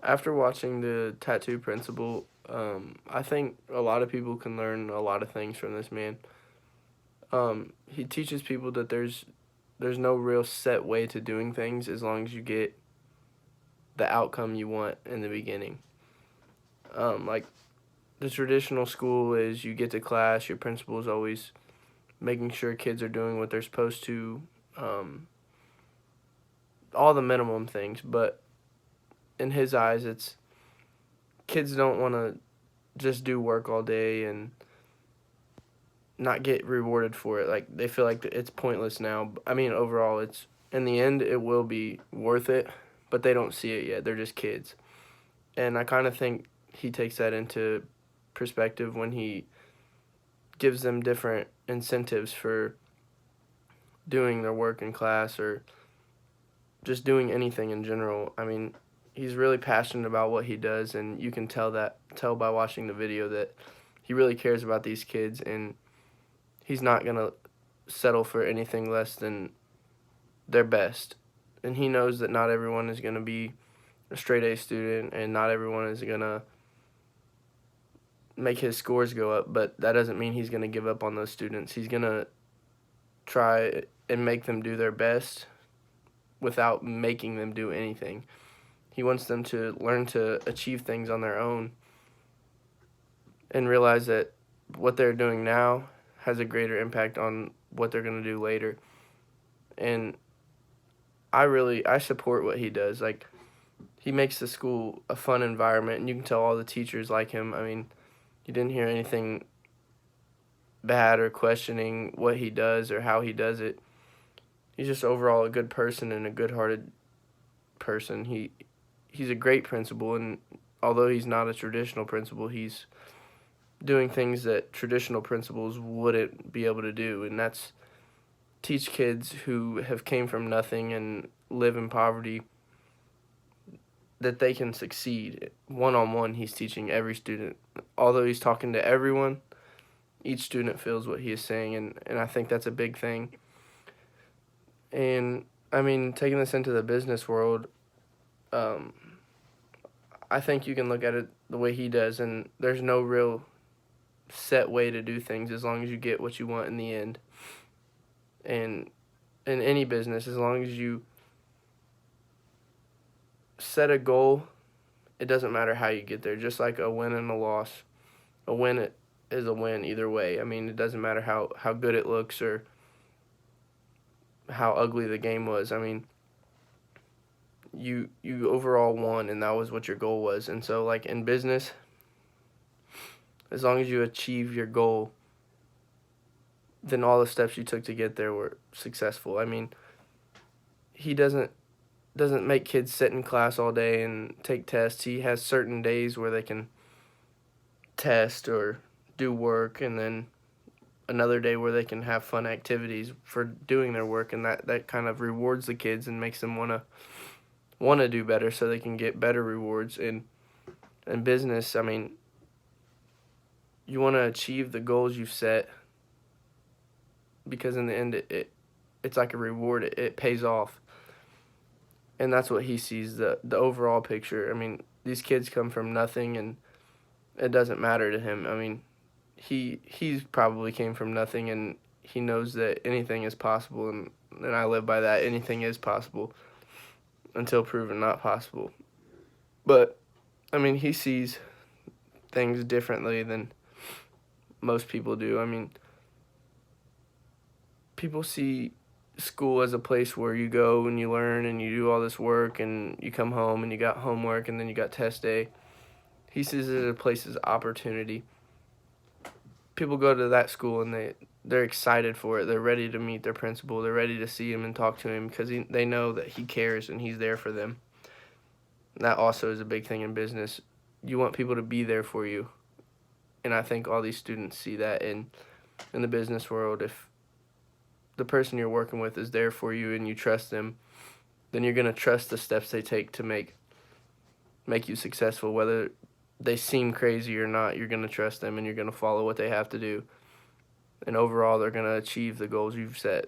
After watching the Tattoo Principle, I think a lot of people can learn a lot of things from this man. He teaches people that there's no real set way to doing things as long as you get the outcome you want in the beginning. Like the traditional school is you get to class, your principal is always making sure kids are doing what they're supposed to, um, all the minimum things. But in his eyes, it's kids don't want to just do work all day and not get rewarded for it. Like they feel like it's pointless now. I mean, overall, it's in the end it will be worth it, but they don't see it yet. They're just kids, and I kind of think he takes that into perspective when he gives them different incentives for doing their work in class or just doing anything in general. I mean, he's really passionate about what he does, and you can tell by watching the video that he really cares about these kids, and he's not gonna settle for anything less than their best. And he knows that not everyone is gonna be a straight A student, and not everyone is gonna make his scores go up. But that doesn't mean he's gonna give up on those students. He's gonna try and make them do their best without making them do anything. He wants them to learn to achieve things on their own and realize that what they're doing now has a greater impact on what they're going to do later. And I support what he does. Like he makes the school a fun environment, and you can tell all the teachers like him. I mean, you didn't hear anything bad or questioning what he does or how he does it. He's just overall a good person and a good-hearted person. He's a great principal, and although he's not a traditional principal, he's doing things that traditional principals wouldn't be able to do, and that's teach kids who have came from nothing and live in poverty that they can succeed. One-on-one, he's teaching every student. Although he's talking to everyone, each student feels what he is saying, and I think that's a big thing. And, I mean, taking this into the business world, um, I think you can look at it the way he does, and there's no real set way to do things as long as you get what you want in the end. And in any business, as long as you set a goal, it doesn't matter how you get there. Just like a win and a loss, a win is a win either way. I mean, it doesn't matter how good it looks or how ugly the game was. I mean, you overall won, and that was what your goal was. And so, like in business, as long as you achieve your goal, then all the steps you took to get there were successful. I mean, he doesn't make kids sit in class all day and take tests. He has certain days where they can test or do work, and then another day where they can have fun activities for doing their work, and that kind of rewards the kids and makes them wanna do better so they can get better rewards. In business, I mean, you want to achieve the goals you've set because in the end it's like a reward. It pays off. And that's what he sees, the overall picture. I mean, these kids come from nothing, and it doesn't matter to him. I mean, he's probably came from nothing, and he knows that anything is possible, and I live by that. Anything is possible until proven not possible. But I mean, he sees things differently than most people do. I mean, people see school as a place where you go and you learn and you do all this work and you come home and you got homework and then you got test day. He sees it as a place as opportunity. People go to that school and they're excited for it. They're ready to meet their principal. They're ready to see him and talk to him because they know that he cares and he's there for them. And that also is a big thing in business. You want people to be there for you. And I think all these students see that in the business world. If the person you're working with is there for you and you trust them, then you're going to trust the steps they take to make you successful. Whether they seem crazy or not, you're going to trust them and you're going to follow what they have to do. And overall, they're going to achieve the goals you've set.